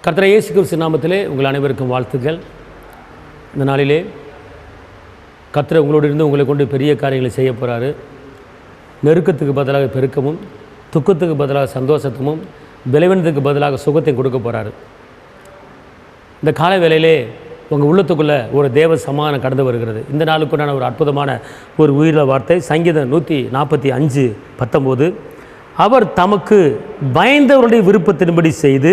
கர்த்தர் இயேசு கிறிஸ்து நாமத்திலே உங்கள் அனைவருக்கும் வாழ்த்துக்கள். இந்த நாளிலே கர்த்தர் உங்களோடு இருந்து உங்களை கொண்டு பெரிய காரியங்களை செய்ய போகிறாரு. நெருக்கத்துக்கு பதிலாக பெருக்கமும், துக்கத்துக்கு பதிலாக சந்தோஷத்தும், விளைவினத்துக்கு பதிலாக சுகத்தையும் கொடுக்க போகிறாரு. இந்த கால வேளையிலே உங்கள் உள்ளத்துக்குள்ளே ஒரு தேவ சமாதானம் கடந்து வருகிறது. இந்த நாளுக்குண்டான ஒரு அற்புதமான ஒரு உயிரிழ வார்த்தை சங்கீதம் 145:19. அவர் தமக்கு பயந்தவருடைய விருப்பத்தின்படி செய்து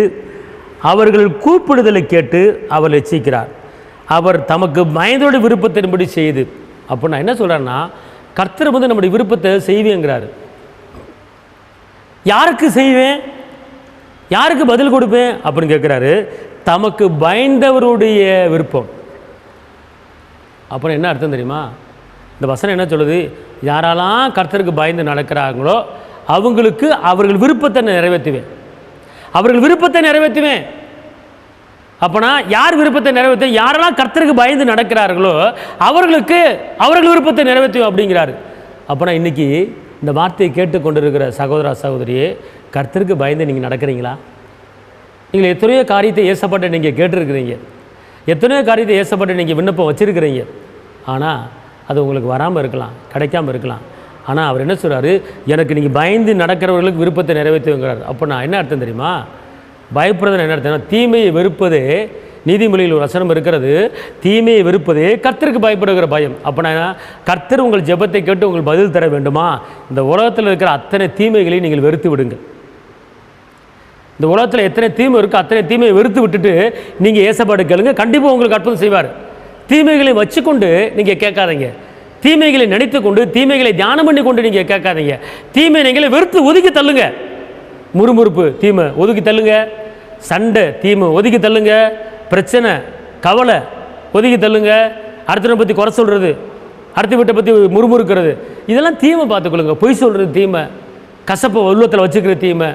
அவர்கள் கூப்பிடுதலை கேட்டு அவர் ரட்சிக்கிறார். அவர் தமக்கு பயந்தவருடைய விருப்பத்தின்படி செய்து அப்போ நான் என்ன சொல்கிறேன்னா, கர்த்தர் வந்து நம்முடைய விருப்பத்தை செய்வேங்கிறாரு. யாருக்கு செய்வேன், யாருக்கு பதில் கொடுப்பேன் அப்படின்னு கேட்குறாரு. தமக்கு பயந்தவருடைய விருப்பம். அப்புறம் என்ன அர்த்தம் தெரியுமா? இந்த வசனம் என்ன சொல்லுது? யாரெல்லாம் கர்த்தருக்கு பயந்து நடக்கிறாங்களோ அவங்களுக்கு அவர்கள் விருப்பத்தை நிறைவேற்றுவேன், அவர்கள் விருப்பத்தை நிறைவேற்றுவேன். அப்போனா யார் விருப்பத்தை நிறைவேற்ற? யாரெல்லாம் கர்த்தருக்கு பயந்து நடக்கிறார்களோ அவர்களுக்கு அவர்கள் விருப்பத்தை நிறைவேற்றுவேன் அப்படிங்கிறாரு. அப்போனா இன்றைக்கி இந்த வார்த்தையை கேட்டுக்கொண்டிருக்கிற சகோதரா சகோதரியே, கர்த்தருக்கு பயந்து நீங்கள் நடக்கிறீங்களா? நீங்கள் எத்தனையோ காரியத்தை ஏசப்பட்டு நீங்கள் கேட்டிருக்கிறீங்க, எத்தனையோ காரியத்தை ஏசப்பட்டு நீங்கள் விண்ணப்பம் வச்சுருக்கிறீங்க. ஆனால் அது உங்களுக்கு வராமல் இருக்கலாம், கிடைக்காமல் இருக்கலாம். ஆனால் அவர் என்ன சொல்கிறாரு? எனக்கு நீங்கள் பயந்து நடக்கிறவர்களுக்கு விருப்பத்தை நிறைவேற்றுங்கிறார். அப்போ நான் என்ன அர்த்தம் தெரியுமா? பயப்படுறதுன்னு என்ன அர்த்தம்? தீமையை வெறுப்பதே, நீதிமொழியில் ஒரு வசனம் இருக்கிறது, தீமையை வெறுப்பதே கர்த்தருக்கு பயப்படுகிற பயம். அப்போ நான் கர்த்தர் உங்கள் ஜெபத்தை கேட்டு உங்களுக்கு பதில் தர வேண்டுமா? இந்த உலகத்தில் இருக்கிற அத்தனை தீமைகளையும் நீங்கள் வெறுத்து விடுங்க. இந்த உலகத்தில் எத்தனை தீமை இருக்கோ அத்தனை தீமையை வெறுத்து விட்டுட்டு நீங்கள் ஏசப்பாடு கேளுங்க, கண்டிப்பாக உங்களுக்கு அற்புதம் செய்வார். தீமைகளை வச்சுக்கொண்டு நீங்கள் கேட்காதீங்க, தீமைகளை நினைத்து கொண்டு, தீமைகளை தியானம் பண்ணி கொண்டு நீங்கள் கேட்காதீங்க. தீமை நீங்களே வெறுத்து ஒதுக்கி தள்ளுங்க. முறுமுறுப்பு தீமை ஒதுக்கி தள்ளுங்க, சண்டை தீமை ஒதுக்கி தள்ளுங்க, பிரச்சனை கவலை ஒதுக்கி தள்ளுங்க, அடுத்தவனை பற்றி குறை சொல்கிறது, அடுத்த வீட்டை பற்றி முறுமுறுக்கிறது, இதெல்லாம் தீமை பார்த்துக்கொள்ளுங்க. பொய் சொல்கிறது தீமை, கசப்பை உள்ளத்தில் வச்சுக்கிற தீமை,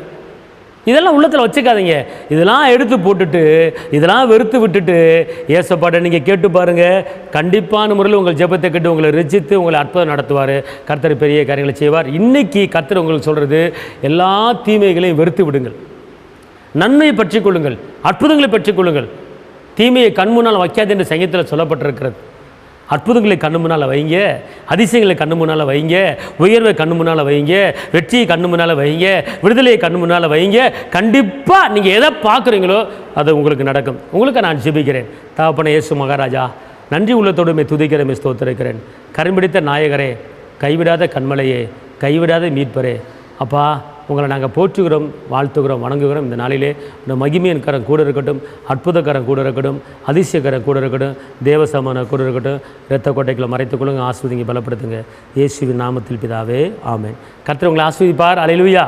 இதெல்லாம் உள்ளத்தில் வச்சுக்காதீங்க. இதெல்லாம் எடுத்து போட்டுட்டு, இதெல்லாம் வெறுத்து விட்டுட்டு ஏசப்பாட்டை நீங்கள் கேட்டு பாருங்கள். கண்டிப்பான முறையில் உங்கள் ஜெபத்தை கேட்டு உங்களை ரசித்து உங்களை அற்புதம் நடத்துவார். கர்த்தர் பெரிய காரியங்களை செய்வார். இன்றைக்கி கர்த்தர் உங்களுக்கு சொல்கிறது, எல்லா தீமைகளையும் வெறுத்து விடுங்கள், நன்மையை பற்றி கொள்ளுங்கள், அற்புதங்களை பற்றி கொள்ளுங்கள். தீமையை கண் முன்னால் வைக்காது என்று சங்கீதத்தில் சொல்லப்பட்டிருக்கிறது. அற்புதங்களை கண்ணு முன்னால் வைங்க, அதிசயங்களை கண்ணு முன்னால் வைங்க, உயர்வை கண்ணு முன்னால் வைங்க, வெற்றியை கண்ணு முன்னால் வைங்க, விடுதலையை கண்ணு முன்னால் வைங்க. கண்டிப்பாக நீங்கள் எதை பார்க்குறீங்களோ அது உங்களுக்கு நடக்கும். உங்களுக்கு நான் ஜெபிக்கிறேன். தகப்பனே இயேசு மகாராஜா, நன்றி உள்ளத்தோடுமே துதிக்கிறேன், ஸ்தோத்திரிக்கிறேன். கரம்பிடித்த நாயகரே, கைவிடாத கண்மலையே, கைவிடாத மீட்பரே, அப்பா உங்களை நாங்கள் போற்றுகிறோம், வாழ்த்துகிறோம், வணங்குகிறோம். இந்த நாளிலே இந்த மகிமையின் கரம் கூட இருக்கட்டும், அற்புதக்கரம் கூட இருக்கட்டும், அதிசயக்கரம் கூட இருக்கட்டும், தேவசமான கூட இருக்கட்டும். இரத்த கோட்டைகளை மறைத்துக்கொள்ளுங்க, ஆஸ்வதிங்க, பலப்படுத்துங்க. இயேசுவின் நாமத்தில் பிதாவே, ஆமென். கர்த்தர் உங்களை ஆஸ்வதிப்பார். அல்லேலூயா.